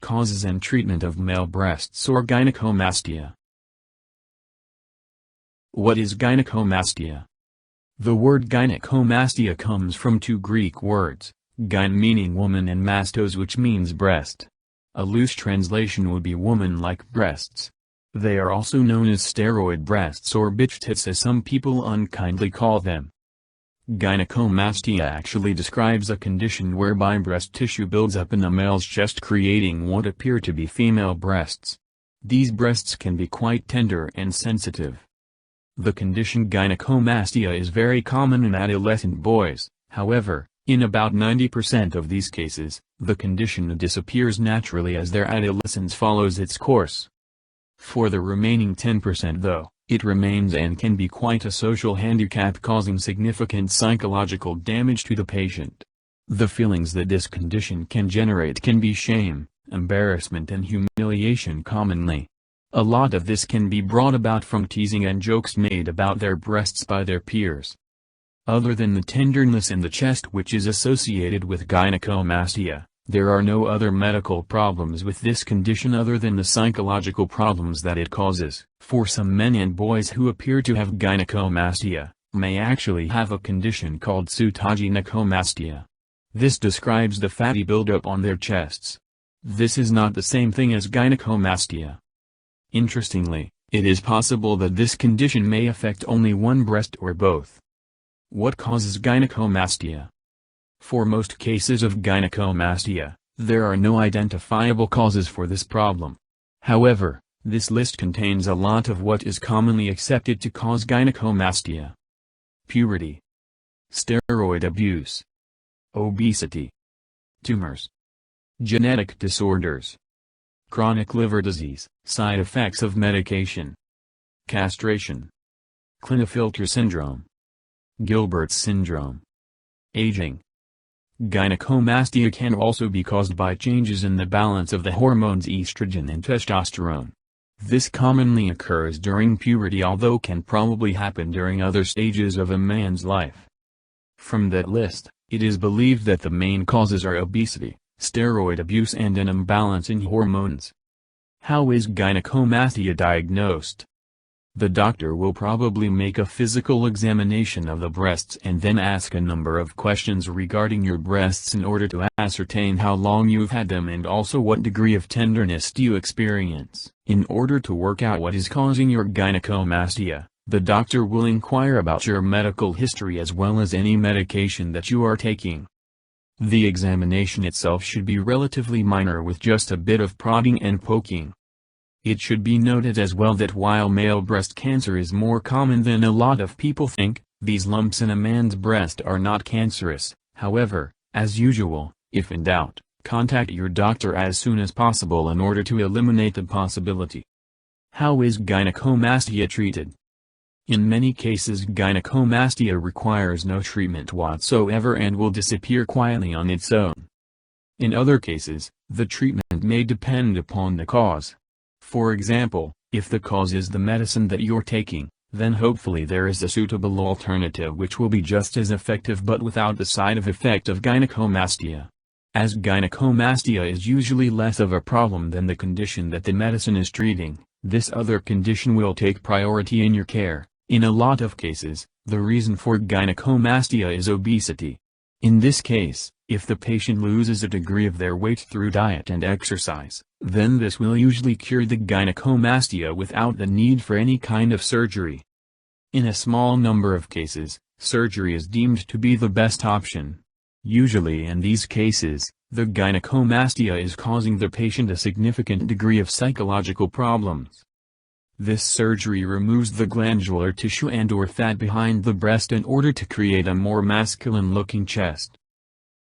Causes and treatment of male breasts or gynecomastia. What is gynecomastia? The word gynecomastia comes from two Greek words, gyne meaning woman and mastos which means breast. A loose translation would be woman-like breasts. They are also known as steroid breasts or bitch tits as some people unkindly call them. Gynecomastia actually describes a condition whereby breast tissue builds up in a male's chest creating what appear to be female breasts. These breasts can be quite tender and sensitive. The condition gynecomastia is very common in adolescent boys, however, in about 90% of these cases, the condition disappears naturally as their adolescence follows its course. For the remaining 10% though, it remains and can be quite a social handicap causing significant psychological damage to the patient. The feelings that this condition can generate can be shame, embarrassment and humiliation commonly. A lot of this can be brought about from teasing and jokes made about their breasts by their peers. Other than the tenderness in the chest which is associated with gynecomastia, there are no other medical problems with this condition other than the psychological problems that it causes. For some men and boys who appear to have gynecomastia, may actually have a condition called pseudogynecomastia. This describes the fatty buildup on their chests. This is not the same thing as gynecomastia. Interestingly, it is possible that this condition may affect only one breast or both. What causes gynecomastia? For most cases of gynecomastia, there are no identifiable causes for this problem. However, this list contains a lot of what is commonly accepted to cause gynecomastia. Puberty, steroid abuse, obesity, tumors, genetic disorders, chronic liver disease, side effects of medication, castration, Klinefelter syndrome, Gilbert's syndrome, aging. Gynecomastia can also be caused by changes in the balance of the hormones estrogen and testosterone. This commonly occurs during puberty although can probably happen during other stages of a man's life. From that list, it is believed that the main causes are obesity, steroid abuse and an imbalance in hormones. How is gynecomastia diagnosed? The doctor will probably make a physical examination of the breasts and then ask a number of questions regarding your breasts in order to ascertain how long you've had them and also what degree of tenderness do you experience. In order to work out what is causing your gynecomastia, the doctor will inquire about your medical history as well as any medication that you are taking. The examination itself should be relatively minor with just a bit of prodding and poking. It should be noted as well that while male breast cancer is more common than a lot of people think, these lumps in a man's breast are not cancerous. However, as usual, if in doubt, contact your doctor as soon as possible in order to eliminate the possibility. How is gynecomastia treated? In many cases gynecomastia requires no treatment whatsoever and will disappear quietly on its own. In other cases, the treatment may depend upon the cause. For example, if the cause is the medicine that you're taking, then hopefully there is a suitable alternative which will be just as effective but without the side effect of gynecomastia. As gynecomastia is usually less of a problem than the condition that the medicine is treating, this other condition will take priority in your care. In a lot of cases, the reason for gynecomastia is obesity. In this case, if the patient loses a degree of their weight through diet and exercise, then this will usually cure the gynecomastia without the need for any kind of surgery. In a small number of cases, surgery is deemed to be the best option. Usually in these cases, the gynecomastia is causing the patient a significant degree of psychological problems. This surgery removes the glandular tissue and/or fat behind the breast in order to create a more masculine-looking chest.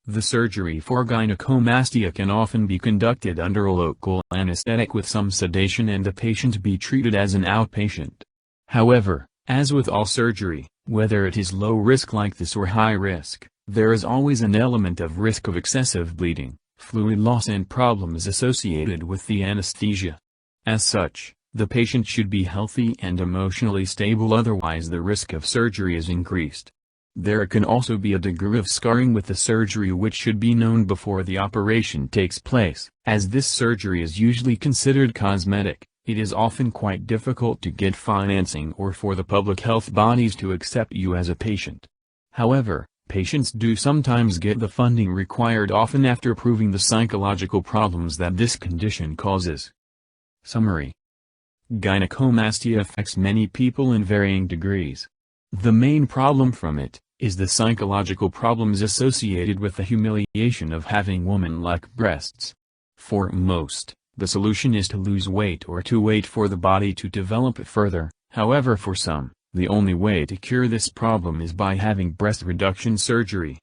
The surgery for gynecomastia can often be conducted under a local anesthetic with some sedation and the patient be treated as an outpatient. However, as with all surgery, whether it is low risk like this or high risk, there is always an element of risk of excessive bleeding, fluid loss and problems associated with the anesthesia. As such, the patient should be healthy and emotionally stable, otherwise the risk of surgery is increased. There can also be a degree of scarring with the surgery which should be known before the operation takes place. As this surgery is usually considered cosmetic, it is often quite difficult to get financing or for the public health bodies to accept you as a patient. However, patients do sometimes get the funding required, often after proving the psychological problems that this condition causes. Summary: gynecomastia affects many people in varying degrees. The main problem from it is the psychological problems associated with the humiliation of having woman-like breasts. For most, the solution is to lose weight or to wait for the body to develop further. However, for some, the only way to cure this problem is by having breast reduction surgery.